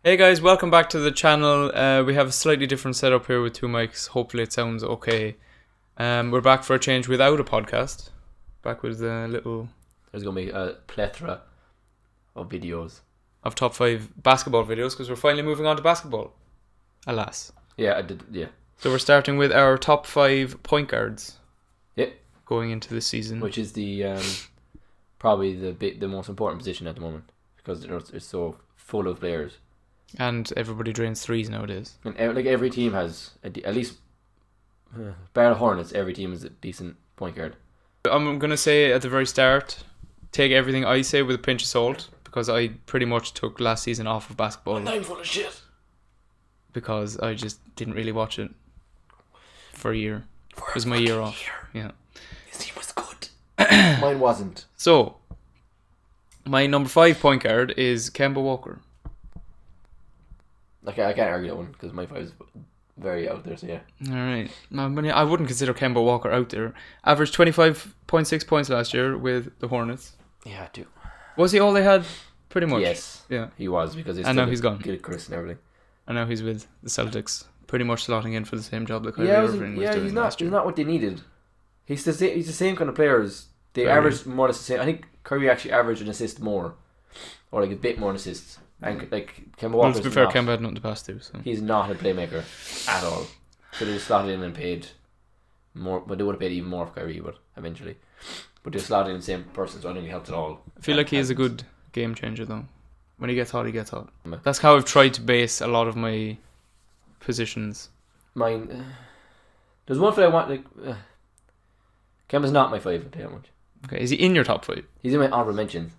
Hey guys, welcome back to the channel. We have a slightly different setup here with two mics. Hopefully it sounds okay. We're back for a change without a podcast. Back with a little There's going to be a plethora of videos. of top 5 basketball videos because we're finally moving on to basketball. Alas. Yeah, I did. Yeah. So we're starting with our top 5 point guards. Yep. Going into this season. Which is the probably the most important position at the moment because it's so full of players. And everybody drains threes nowadays. And every team has at least bar the Hornets. Every team is a decent point guard. I'm going to say at the very start, take everything I say with a pinch of salt because I pretty much took last season off of basketball. I'm full of shit. Because I just didn't really watch it for a year. It was my year off. Yeah. His team was good. Mine wasn't. So, my number 5 point guard is Kemba Walker. Okay, I can't argue that one because my 5 is very out there. So yeah. Alright. I wouldn't consider Kemba Walker out there. Averaged 25.6 points last year with the Hornets. Yeah, I do. Was he all they had? Pretty much. Yes. Yeah. He was because And now he's gone. Gilchrist and everything. And now he's with the Celtics. Pretty much slotting in for the same job that Kyrie Yeah, Irving was doing he's last year. not what they needed. He's the same kind of players. They Very. average more or less the same. I think Curry actually averaged an assist more, or like a bit more an assist. And like Kemba Well, Walker, to be fair, Kemba had nothing to pass to. So. he's not a playmaker at all. So they just slotted in and paid more, but they would have paid even more for Kyrie, but eventually. But they slotted in the same person, so I don't think it helped at all. I feel like he is a good game changer though. When he gets hot, he gets hot. Yeah. That's how I've tried to base a lot of my positions. Mine. There's one for I want like. Kemba's not my 5. I'll tell you how much. Okay, is he in your top 5? He's in my honorable mentions.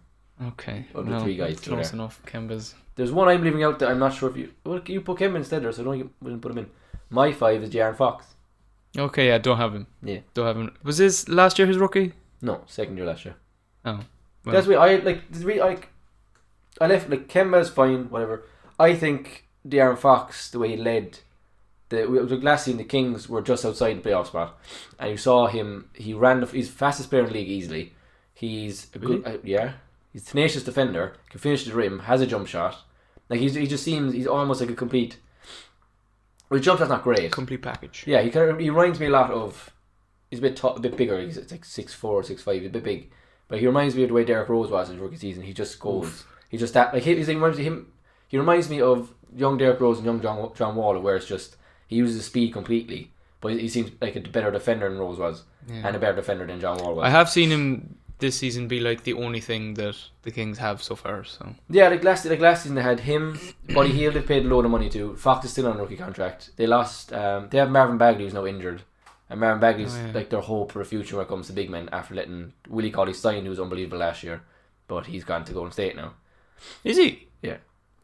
Okay. Of the 3 guys. Close there. enough. Kemba's. There's one I'm leaving out that I'm not sure if you. Well, you put Kemba instead, or so don't put him in. My 5 is De'Aaron Fox. Okay, yeah, don't have him. Yeah. Don't have him. Was this last year his rookie? No, second year last year. Oh. Well, That's what I like. I left like Kemba's fine, whatever. I think De'Aaron Fox, the way he led, the last season the Kings were just outside the playoff spot, and you saw him. He ran. He's the fastest player in the league easily. He's a good. Yeah. He's a tenacious defender. Can finish the rim. Has a jump shot. Like he just seems he's almost like a complete. Well, his jump shot's not great. complete package. Yeah, he reminds me a lot of. He's a bit a bit bigger. He's like 6'4", 6'5". He's a bit big, but he reminds me of the way Derrick Rose was in his rookie season. He just goes. Oof. He just that like he reminds me of him. He reminds me of young Derrick Rose and young John Wall, where it's just he uses his speed completely, but he seems like a better defender than Rose was, Yeah. and a better defender than John Wall was. I have seen him this season be like the only thing that the Kings have so far. So Yeah, like last season they had him, Buddy Hield. They paid a load of money to. Fox is still on a rookie contract. They lost. They have Marvin Bagley who's now injured, and Marvin Bagley's like their hope for the future when it comes to big men. After letting Willie Cauley-Stein, who was unbelievable last year, but he's gone to Golden State now. is he? Yeah.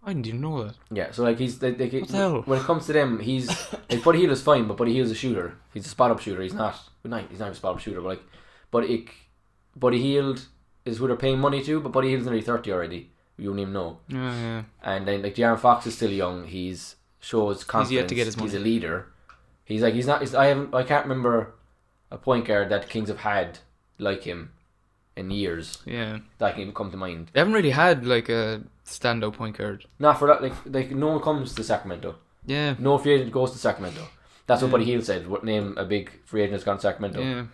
I didn't even know that. Yeah, so like he's like What the hell? when it comes to them, he's like Buddy Hield is fine, but Buddy Hield's a shooter. He's a spot up shooter. He's not a spot up shooter, but Buddy Hield is who they're paying money to, but Buddy Hield's nearly 30 already. You don't even know. Yeah. And then like De'Aaron Fox is still young. He's shows confidence. He's yet to get his money. He's a leader. I can't remember a point guard that the Kings have had like him in years Yeah. that can even come to mind. They haven't really had like a standout point guard. Not for that like no one comes to Sacramento. Yeah. No free agent goes to Sacramento. That's what Yeah. Buddy Hield said. What name a big free agent has gone to Sacramento? Yeah.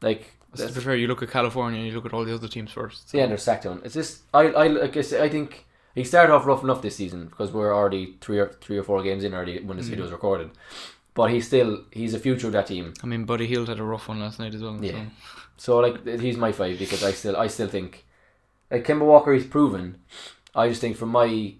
Like To be fair, you look at California and you look at all the other teams first. So. yeah, they're sacked on. It's just I think he started off rough enough this season because we're already three or four games in already when this video was recorded. But he's a future of that team. I mean, Buddy Hield had a rough one last night as well. Yeah. So like he's my 5 because I still think like Kemba Walker he's proven. I just think from my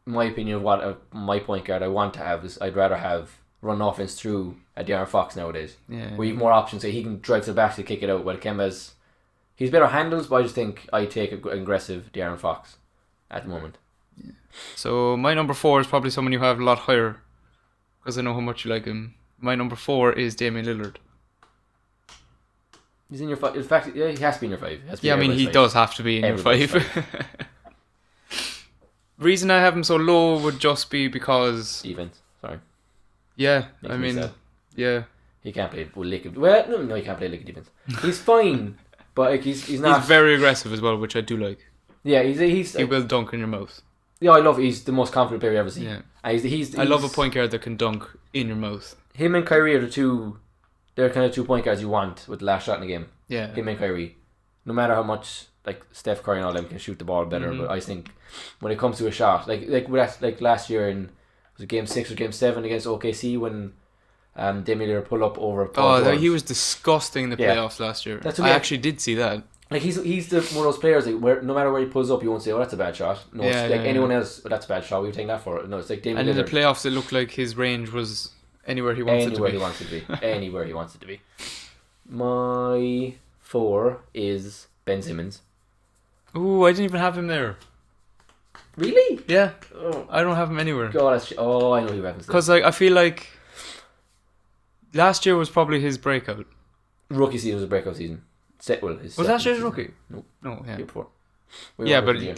opinion of what my point guard I want to have is I'd rather have run offense through a De'Aaron Fox nowadays. Yeah. Where you have more options, so he can drive to the basket, kick it out. While Kemba's he's better handles, but I just think I take an aggressive De'Aaron Fox at the moment. So my number 4 is probably someone you have a lot higher because I know how much you like him. My number 4 is Damian Lillard. He's in your 5. In fact, yeah, he has to be in your 5. He has to be Yeah, I mean everybody's he 5. does have to be in your Everybody's 5. Reason I have him so low would just be because Defense. Sorry, yeah, Makes I me mean sad. yeah, he can't play liquid. Well, no, he can't play liquid defense. He's fine, but like he's not. he's very aggressive as well, which I do like. Yeah, he's He will dunk in your mouth. Yeah, I love. He's the most confident player I've ever seen. Yeah. And he's I love a point guard that can dunk in your mouth. Him and Kyrie are the two. They're kind of 2 point guards you want with the last shot in the game. Yeah. Him and Kyrie. No matter how much like Steph Curry and all them can shoot the ball better, but I think when it comes to a shot, like last year in was it game 6 or game 7 against OKC when Damian Lillard pulled up over Paul George. He was disgusting in the playoffs last year. I actually did see that. Like he's the one of those players like where no matter where he pulls up, you won't say, "Oh, that's a bad shot." No, it's like anyone else, "Oh, that's a bad shot." We were taking that for it. No, it's like Damian Lillard. And in the playoffs, it looked like his range was anywhere he wants it to be. Anywhere he wants it to be. Anywhere he wants it to be. My 4 is Ben Simmons. Ooh, I didn't even have him there. Really? Yeah. Oh. I don't have him anywhere. God, I know who happens. Because I feel like last year was probably his breakout. Rookie season was a breakout season. Was last year's rookie? Nope. No, yeah. Year before. But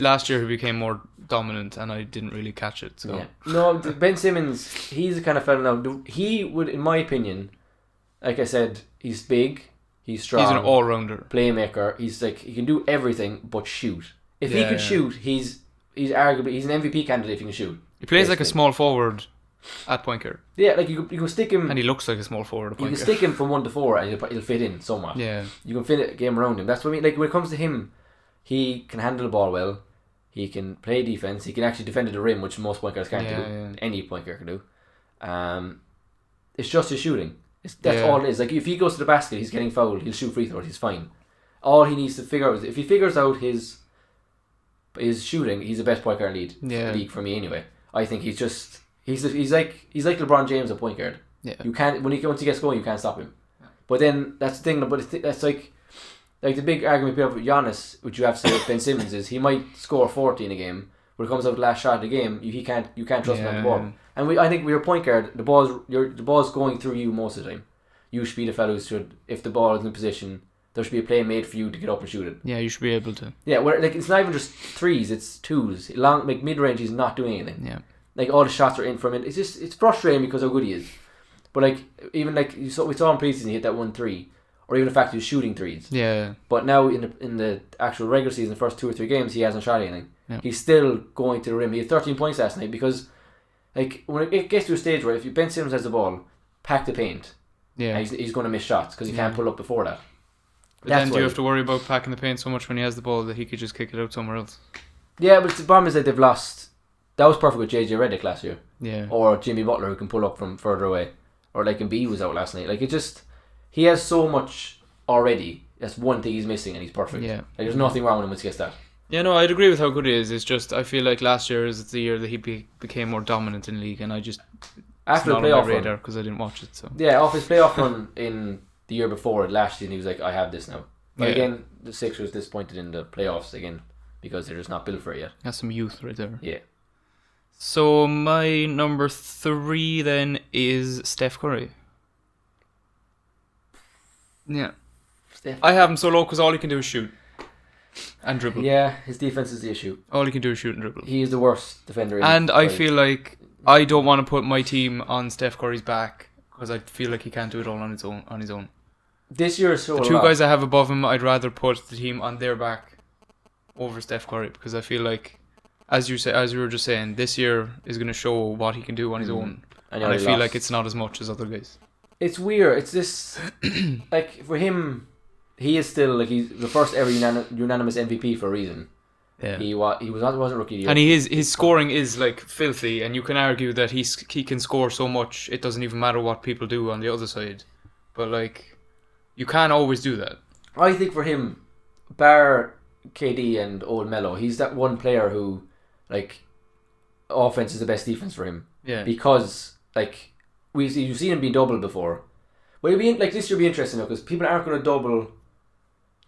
last year he became more dominant and I didn't really catch it. So. Yeah. No, Ben Simmons, he's the kind of fella now. He would, in my opinion, like I said, he's big, he's strong. He's an all-rounder. Playmaker. He's like, he can do everything but shoot. If he can shoot, he's arguably, he's an MVP candidate if he can shoot. He plays like a small forward at point guard. Yeah, like you can stick him, and he looks like a small forward at point guard. You can stick him from 1 to 4 and he'll fit in somewhat. Yeah. You can fit a game around him. That's what I mean. Like when it comes to him, he can handle the ball well. He can play defense. He can actually defend at the rim, which most point guards can't do. Yeah. Any point guard can do. It's just his shooting. That's all it is. Like if he goes to the basket, he's getting fouled. He'll shoot free throws. He's fine. All he needs to figure out is if he figures out his shooting, he's the best point guard in the league for me anyway. I think he's like LeBron James at point guard. Yeah. You can't once he gets going, you can't stop him. But then that's the thing. But that's like the big argument we have with Giannis, which you have to say with Ben Simmons, is he might score 40 in a game, but it comes out with the last shot of the game, you can't trust him on the ball. And I think with your point guard, the ball's going through you most of the time. You should be the fellow who should, if the ball is in position, there should be a play made for you to get up and shoot it. Yeah, you should be able to. Yeah, where like it's not even just threes, it's twos. Long like mid range, he's not doing anything. Yeah. Like all the shots are in from it. It's frustrating because how good he is. But like even like we saw in preseason he hit that 1-3, or even the fact he was shooting threes. Yeah. But now in the actual regular season, the first 2 or 3 games, he hasn't shot anything. Yeah. He's still going to the rim. He had 13 points last night because like when it gets to a stage where if Ben Simmons has the ball, pack the paint. Yeah. And he's going to miss shots because he can't pull up before that. But then do you have to worry about packing the paint so much when he has the ball that he could just kick it out somewhere else? Yeah, but the problem is that they've lost. That was perfect with JJ Redick last year. Yeah. Or Jimmy Butler who can pull up from further away. Or like Embiid was out last night. Like he has so much already. That's one thing he's missing and he's perfect. Yeah. Like there's nothing wrong with him once he gets that. Yeah, no, I'd agree with how good he is. It's just I feel like last year is the year that he became more dominant in the league, and I just after the playoff run because I didn't watch it. So yeah, off his playoff run in the year before last season, he was like, I have this now. But again, the Sixers disappointed in the playoffs again because they're just not built for it yet. That's some youth right there. Yeah. So my number 3 then is Steph Curry. Yeah. I have him so low because all he can do is shoot and dribble. Yeah, his defense is the issue. All he can do is shoot and dribble. He is the worst defender in and I feel like I don't want to put my team on Steph Curry's back because I feel like he can't do it all on his own. This year is so the 2 guys I have above him, I'd rather put the team on their back over Steph Curry because I feel like, as you were just saying, this year is going to show what he can do on his own, and I feel like it's not as much as other guys. It's weird. It's this like for him, he is still like he's the first ever unanimous MVP for a reason. Yeah, he wasn't rookie of the year, and his scoring is like filthy, and you can argue that he can score so much it doesn't even matter what people do on the other side, but like. You can't always do that. I think for him, bar KD and Old Mello, he's that one player who, like, offense is the best defense for him. Yeah. Because, like, you've seen him be doubled before. Well, this year will be interesting though, because people aren't going to double.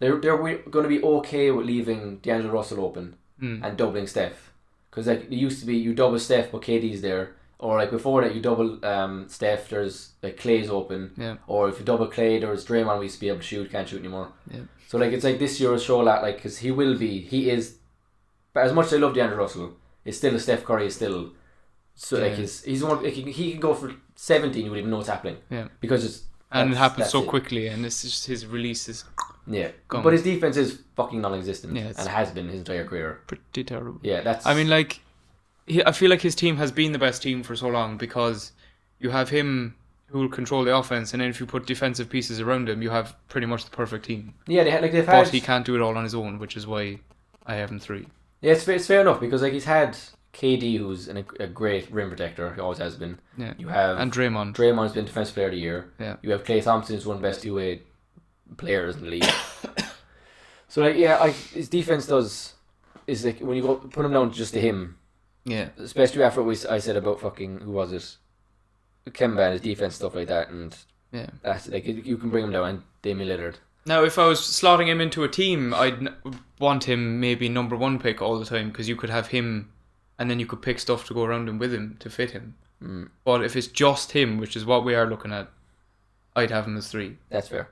They're going to be okay with leaving D'Angelo Russell open and doubling Steph. Because like it used to be, you double Steph, but KD's there. Or like before that, you double Steph, there's like Clay's open. Yeah. Or if you double Clay, there's Draymond, we used to be able to shoot, can't shoot anymore. Yeah. So like it's like this year will show that, like, because he is, but as much as I love DeAndre Russell, it's still a Steph Curry is still, so like he's one, like, he can go for 17, you wouldn't even know what's happening. Yeah. Because it happens so quickly, and it's just his release is. Yeah. Gone. But his defense is fucking non-existent. Yeah, and has been his entire career. Pretty terrible. Yeah, that's. I mean, like. I feel like his team has been the best team for so long because you have him who will control the offense, and then if you put defensive pieces around him, you have pretty much the perfect team. Yeah, they've but had. he can't do it all on his own, which is why I have him 3. Yeah, it's fair enough because like he's had KD, who's a great rim protector. He always has been. Yeah. You have and Draymond. Draymond's been Defensive Player of the Year. Yeah. You have Klay Thompson, who's one of the best two-way players in the league. So like yeah, his defense is like when you go put him down just to him. Yeah. Especially after what I said about fucking who was it? Kemba and his defense stuff like that, and yeah, that's like you can bring him down. And Damian Lillard. Now, if I was slotting him into a team, I'd want him maybe number 1 pick all the time because you could have him, and then you could pick stuff to go around him with him to fit him. But if it's just him, which is what we are looking at, I'd have him as 3. That's fair.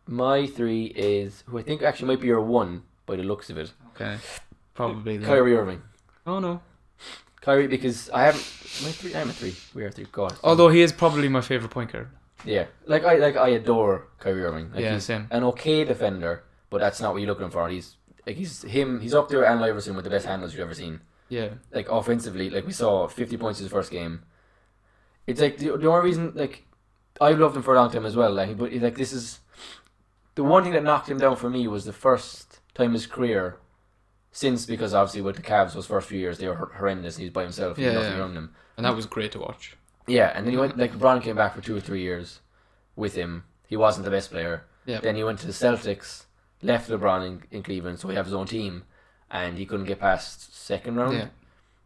My 3 is who I think actually might be your 1 by the looks of it. Okay, probably Kyrie Irving. Oh no. Kyrie, because I haven't. I'm a 3. We are 3. God. Although he is probably my favourite point guard. Yeah, I adore Kyrie Irving. Like yeah, he's same. an okay defender, but that's not what you're looking for. He's up there, Allen Iverson, with the best handles you've ever seen. Yeah. Like offensively, like we saw 50 points in his first game. It's like the only reason like I've loved him for a long time as well. Like, but like this is the one thing that knocked him down for me was the first time in his career. Since, because obviously with the Cavs, those first few years, they were horrendous. He was by himself. Yeah, nothing around him. And that was great to watch. Yeah, and then he went, like, LeBron came back for 2 or 3 years with him. He wasn't the best player. Yeah. Then he went to the Celtics, left LeBron in Cleveland, so he had his own team, and he couldn't get past second round. Yeah.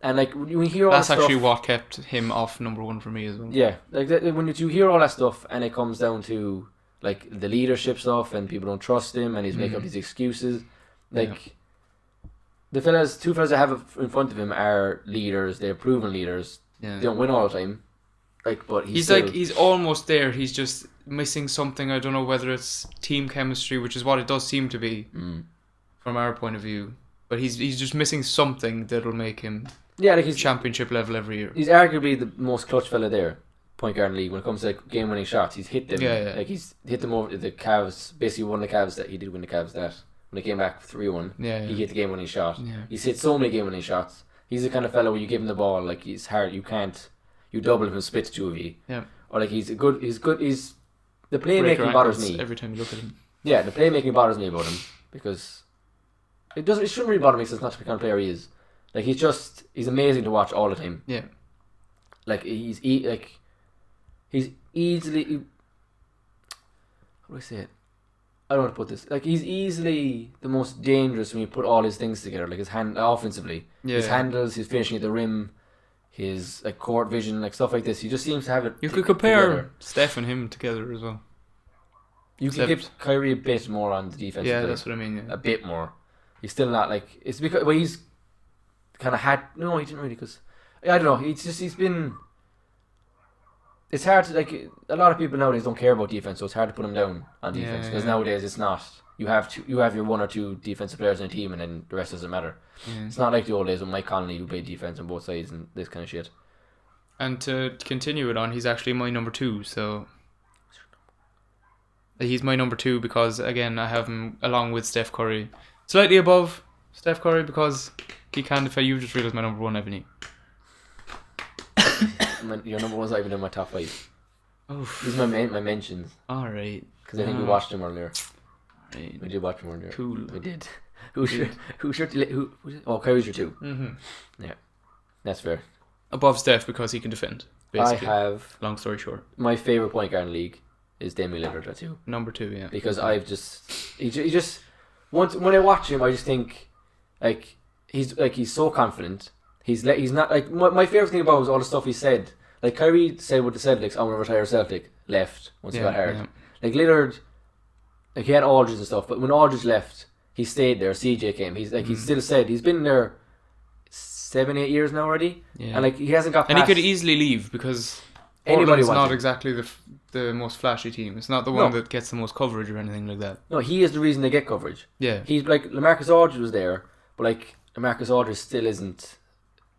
And, like, when you hear all that's that stuff... actually what kept him off number 1 for me as well. Yeah, like, when you hear all that stuff, and it comes down to, like, the leadership stuff, and people don't trust him, and he's making up these excuses, like... Yeah. The two fellas that have in front of him are leaders. They're proven leaders. Yeah. They don't win all the time. Like, but he's almost there. He's just missing something. I don't know whether it's team chemistry, which is what it does seem to be from our point of view. But he's just missing something that'll make him he's championship level every year. He's arguably the most clutch fella there, point guard in the league when it comes to like, game winning shots. He's hit them. Yeah. Like he's hit them over the Cavs. Basically, one of the Cavs that he did win the Cavs that. When they came back 3-1, he hit the game-winning shot. Yeah. He's hit so many game-winning shots. He's the kind of fellow where you give him the ball, like he's hard. You double him and split the 2 of you. Yeah. Or like he's good. The playmaking bothers me every time you look at him. Yeah, the playmaking bothers me about him because it shouldn't really bother me because it's not the kind of player he is. Like he's amazing to watch all the time. Yeah. Like he's easily. How do I say it? I don't want to put this. Like he's easily the most dangerous when you put all his things together. Like his hand offensively, his handles, his finishing at the rim, his like court vision, like stuff like this. He just seems to have it. You could compare Steph and him together as well. You can give Kyrie a bit more on the defense. Yeah, that's what I mean. Yeah. A bit more. He's still not like it's because he's kind of had. No, he didn't really because I don't know. He's been. It's hard to like a lot of people nowadays don't care about defense, so it's hard to put them down on defense because nowadays it's not. You have your 1 or 2 defensive players in a team, and then the rest doesn't matter. Yeah. It's not like the old days with Mike Conley who played defense on both sides and this kind of shit. And to continue it on, he's actually my number 2. So he's my number 2 because again I have him along with Steph Curry, slightly above Steph Curry because he can defend. You just realised my number 1, haven't you? Your number 1's not even in my top 5. Oof. These are my mentions. Alright. Because I think we watched them earlier. Right. We did watch them earlier. Cool. We did. Who's your 2? Kyrie's your 2. Mm-hmm. Yeah. That's fair. Above Steph because he can defend, basically. I have... Long story short. My favourite point guard in the league is Damian Lillard at 2. Number 2, yeah. Because I've just... He just... When I watch him, I just think... Like, he's so confident. He's not... Like, my favourite thing about him is all the stuff he said. Like, Kyrie said with the Celtics, I'm going to retire Celtic. Left. Once he got hard. Yeah. Like, Lillard... Like, he had Aldridge and stuff, but when Aldridge left, he stayed there. CJ came. He's like, he still said... He's been there 7-8 years now already. Yeah. And, like, he hasn't got past... And he could easily leave because... Portland's not exactly the most flashy team. It's not the one that gets the most coverage or anything like that. No, he is the reason they get coverage. Yeah. He's like LaMarcus Aldridge was there, but like LaMarcus Aldridge still isn't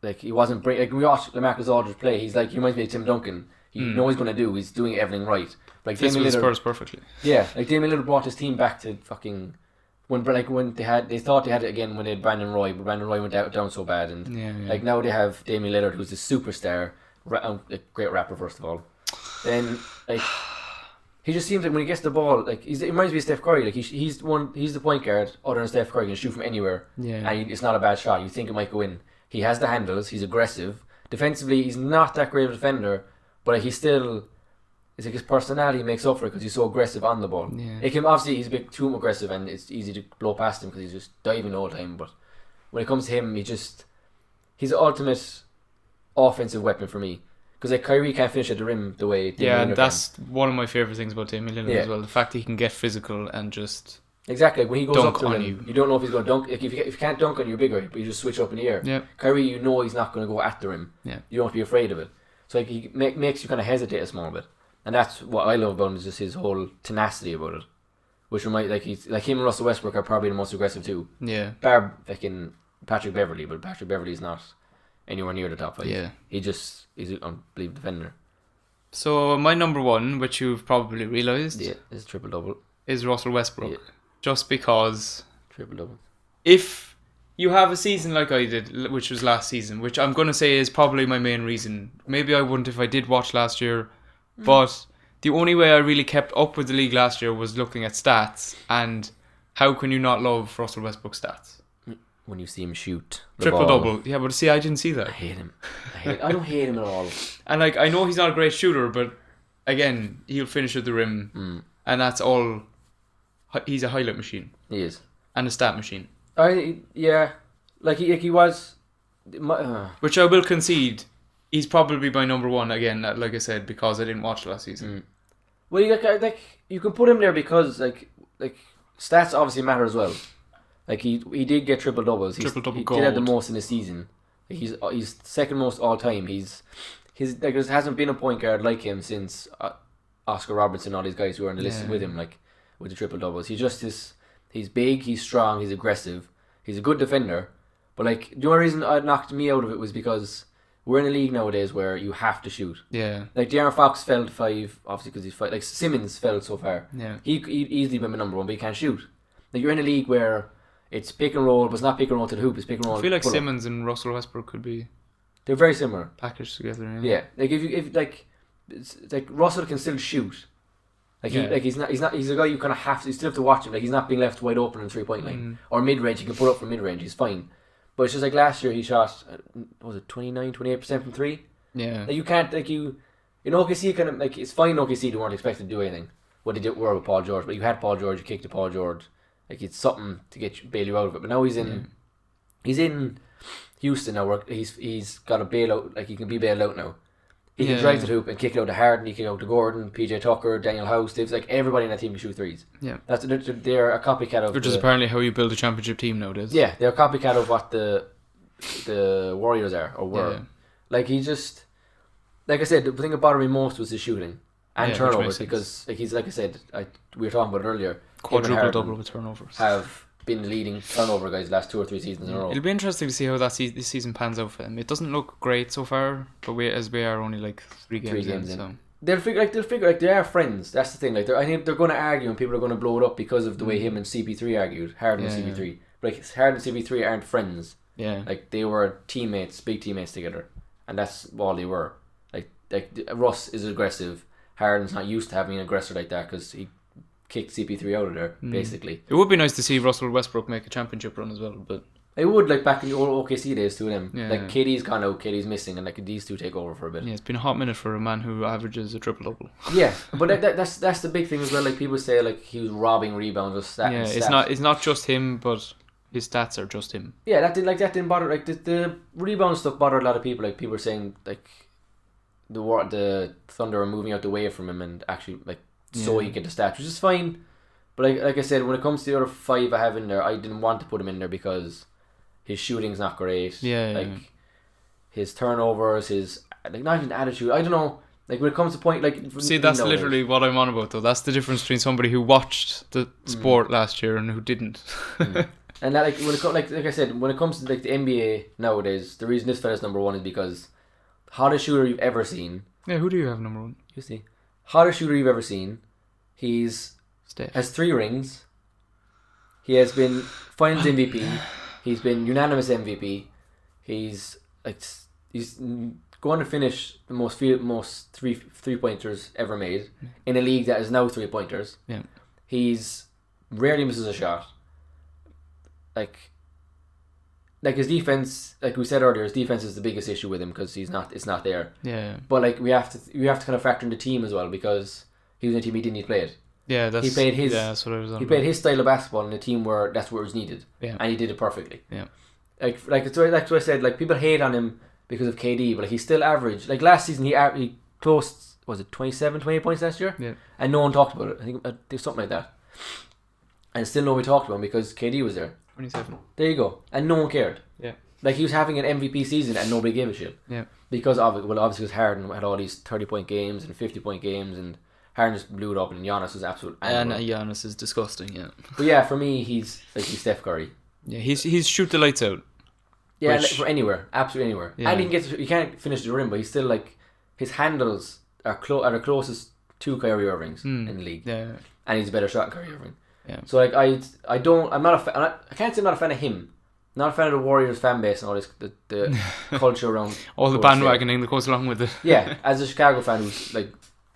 like he wasn't like we watch LaMarcus Aldridge play. He's like he reminds me of Tim Duncan. You know what he's going to do. He's doing everything right. Like fits with Spurs perfectly. Yeah, like Damian Lillard brought his team back to fucking when they thought they had it again when they had Brandon Roy, but Brandon Roy went down so bad, and like now they have Damian Lillard, who's a superstar, a great rapper first of all. Then like he just seems like when he gets the ball, like he reminds me of Steph Curry. Like he's the point guard other than Steph Curry, can shoot from anywhere. Yeah, and it's not a bad shot. You think it might go in. He has the handles. He's aggressive. Defensively, he's not that great of a defender, but like, he's still. It's like his personality makes up for it because he's so aggressive on the ball. Yeah. It can obviously he's a bit too aggressive and it's easy to blow past him because he's just diving all the time. But when it comes to him, he's the ultimate offensive weapon for me. Because like Kyrie can't finish at the rim the way. And that's one of my favorite things about Damian Lillard as well. The fact that he can get physical and just exactly when he goes dunk up to on him, you don't know if he's going to dunk. Like if you can't dunk on you, you're bigger, but you just switch up in the air. Yeah. Kyrie, you know he's not going to go at the rim. Yeah. You don't have to be afraid of it. So like he makes you kind of hesitate a small bit. And that's what I love about him is just his whole tenacity about it, which reminds he's like him and Russell Westbrook are probably the most aggressive too. Yeah. Bar fucking Patrick Beverley, but Patrick Beverley's not anywhere near the top 5. Yeah. He's an unbelievable defender. So my number one, which you've probably realised, is triple double. Is Russell Westbrook, Yeah. Just because triple double. If you have a season like I did, which was last season, which I'm gonna say is probably my main reason. Maybe I wouldn't if I did watch last year. But the only way I really kept up with the league last year was looking at stats. And how can you not love Russell Westbrook's stats? When you see him shoot the triple ball. double. Yeah, but see, I didn't see that. I hate him. I don't hate him at all. And like, I know he's not a great shooter, but again, he'll finish at the rim. And that's all. He's a highlight machine. He is. And a stat machine. Like he was. Which I will concede. He's probably my number one again, like I said, because I didn't watch last season. Well, you can put him there because like stats obviously matter as well. Like he did get triple doubles. He did have the most in the season. Like he's second most all time. There hasn't been a point guard like him since Oscar Robertson, all these guys who are on the list with him, like with the triple doubles. He's big, he's strong, he's aggressive, he's a good defender. But like the only reason it knocked me out of it was because we're in a league nowadays where you have to shoot. Yeah. Like De'Aaron Fox fell to 5, obviously because he's 5. Like Simmons fell so far. Yeah. He'd easily been my number one, but he can't shoot. Like you're in a league where it's pick and roll, but it's not pick and roll to the hoop. It's pick and roll. I feel like Simmons and Russell Westbrook could be. They're very similar. Packaged together. Yeah. Like it's like Russell can still shoot. Like he's a guy you kind of have to. You still have to watch him. Like he's not being left wide open in 3-point line or mid range. He can put up from mid range. He's fine. But it's just like last year he shot, what was it 28% from 3? Yeah. Like you can't in OKC kind of like it's fine. OKC they weren't expected to do anything. What they did were with Paul George, but you had Paul George. You kicked to Paul George. Like it's something to bail you out of it. But now he's in Houston now. Where he's got a bailout. Like he can be bailed out now. He can drive to the hoop and kick it out to Harden. He can kick it out to Gordon, PJ Tucker, Daniel House. There's like everybody in that team can shoot threes. Yeah, they're a copycat of. Which is apparently how you build a championship team nowadays. Yeah, they're a copycat of what the Warriors are or were. Yeah. Like he just, like I said, the thing that bothered me most was his shooting and turnovers because like he's like I said, we were talking about it earlier. Quadruple double with turnovers. Have been the leading turnover guys the last 2 or 3 seasons in a row. It'll be interesting to see how this season pans out for him. It doesn't look great so far, but we are only like 3 games in. So. They'll figure they are friends. That's the thing. Like I think they're going to argue and people are going to blow it up because of the way him and CP3 argued. Harden and CP3. But like Harden and CP3 aren't friends. Yeah. Like they were teammates, big teammates together, and that's all they were. Like Russ is aggressive. Harden's not used to having an aggressor like that because he kicked CP3 out of there, basically. It would be nice to see Russell Westbrook make a championship run as well, but it would, like back in the old OKC days, two of them. Yeah. Like KD's gone out, KD's missing, and like these two take over for a bit. Yeah, it's been a hot minute for a man who averages a triple double. Yeah, but that's the big thing as well. Like people say, like he was robbing rebounds with stats. Yeah, it's not just him, but his stats are just him. Yeah, that didn't bother. Like the rebound stuff bothered a lot of people. Like people were saying like the Thunder are moving out the way from him and actually so he can get the stats, which is fine. But like I said, when it comes to the other 5 I have in there, I didn't want to put him in there because his shooting's not great. His turnovers, his not even attitude. I don't know. Like when it comes to point, like see, that's literally what I'm on about though. That's the difference between somebody who watched the sport last year and who didn't. And that, like I said, when it comes to like the NBA nowadays, the reason this fella's number 1 is because hottest shooter you've ever seen. Yeah, who do you have number 1? You see, hottest shooter you've ever seen. He's Steph. Has 3 rings. He has been Finals MVP. He's been unanimous MVP. He's going to finish the most three pointers ever made in a league that is now 3-pointers. Yeah. He's rarely misses a shot. Like his defense, like we said earlier, his defense is the biggest issue with him because it's not there. Yeah. But like we have to kind of factor in the team as well because he was in a team he didn't need to play it. Yeah, he played his. Yeah, that's what I was on. He played his style of basketball in a team where that's where it was needed. Yeah. And he did it perfectly. Yeah. Like it's like what I said. Like people hate on him because of KD, but like, he's still average. Like last season, he closed, was it 27, 28 points last year? Yeah. And no one talked about it. I think there's something like that. And still nobody talked about him because KD was there. 27. There you go. And no one cared. Yeah. Like he was having an MVP season and nobody gave a shit. Yeah. Because of it. Well, obviously because Harden had all these 30-point games and 50-point games and Harden just blew it up and Giannis was absolute. And Giannis is disgusting, yeah. But yeah, for me, he's Steph Curry. Yeah, he's shoot the lights out. Yeah, Which, for anywhere, absolutely anywhere. Yeah. And he can't finish the rim, but he's still like his handles are the closest to Kyrie Irving's in the league. Yeah. And he's a better shot than Kyrie Irving. Yeah. So like I'm not a fan. I can't say I'm not a fan of him. I'm not a fan of the Warriors fan base and all this the culture around all the bandwagoning that goes along with it. Yeah, as a Chicago fan who's like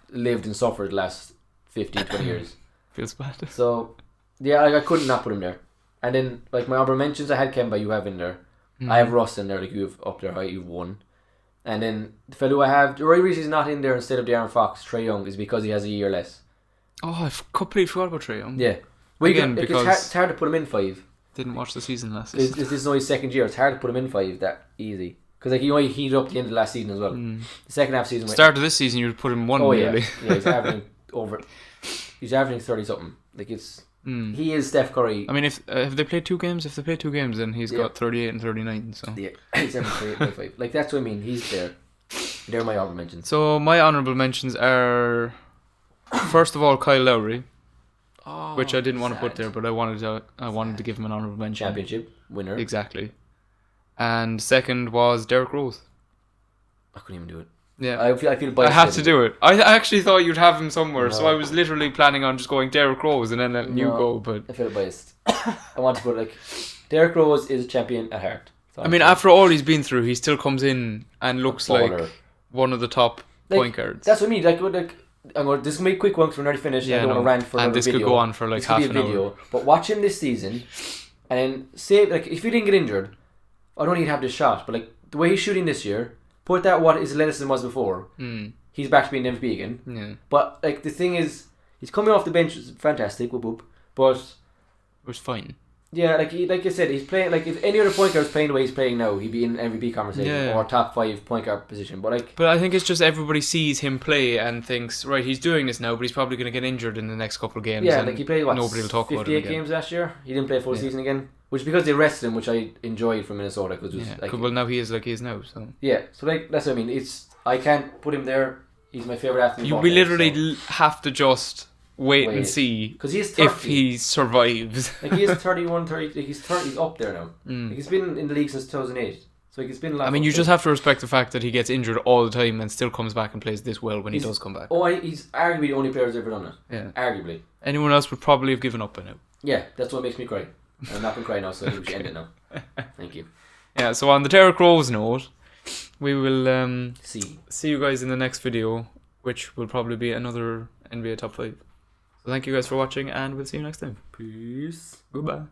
lived and suffered the last 15, 20 years. Feels bad. So yeah, I couldn't not put him there. And then like my honorable mentions, I had Kemba, you have in there. I have Russ in there, like you have up there, you've won. And then the fellow I have, the only reason he's not in there instead of De'Aaron Fox, Trae Young, is because he has a year less. Oh, I completely forgot about Trae Young. Yeah. Well, again, because it's hard to put him in 5. Didn't watch the season last season. This is only his second year. It's hard to put him in 5 that easy. Because like he only heated up at the end of last season as well. The second half season. Start of this season, you would put him 1 nearly. Yeah, he's averaging He's averaging 30 something. Like it's. He is Steph Curry. I mean, if they played 2 games, then he's got 38 and 39. So yeah, he's averaging 38, like that's what I mean. He's there. They're my honorable mentions. So my honorable mentions are, first of all, Kyle Lowry, which I didn't want to put there, but I wanted to give him an honorable mention. Championship winner. Exactly. And second was Derrick Rose. I couldn't even do it. Yeah, I feel biased. I had to do it. I actually thought you'd have him somewhere, No. so I was literally planning on just going Derrick Rose and then letting you go. But I feel biased. I want to put like Derrick Rose is a champion at heart. I mean, after all he's been through, he still comes in and looks like one of the top point guards. That's what I mean. This is gonna be a quick one because we're already finished. I don't want to rant for another this video. could go on for like half an hour. But watch him this season, and then say like if he didn't get injured, I don't need to have this shot. But like the way he's shooting this year, put that what his less than was before. He's back to being MVP again. Yeah. But like the thing is, he's coming off the bench. It's fantastic, whoop whoop. But it was fine. Yeah, like I said, he's playing like if any other point guard was playing the way he's playing now, he'd be in MVP conversation or top 5 point guard position. But I think it's just everybody sees him play and thinks, right, he's doing this now, but he's probably going to get injured in the next couple of games. Yeah, like he played nobody will talk about it 58 games last year. He didn't play a full season again, which is because they rested him, which I enjoyed from Minnesota because well now he is like he is now. So so like that's what I mean. I can't put him there. He's my favorite athlete. We literally have to just wait and see because he's 30. If he survives. Like he is 31, 30. Like he's 30. He's up there now. Like he's been in the league since 2008. So like it's been. I mean, you just have to respect the fact that he gets injured all the time and still comes back and plays this well when he does come back. He's arguably the only player who's ever done it. Yeah, arguably. Anyone else would probably have given up by now. Yeah, that's what makes me cry. I'm not gonna cry now, so I think we should end it now. Thank you. Yeah. So on the Derrick Rose note, we will see you guys in the next video, which will probably be another NBA top 5. So thank you guys for watching, and we'll see you next time. Peace. Goodbye.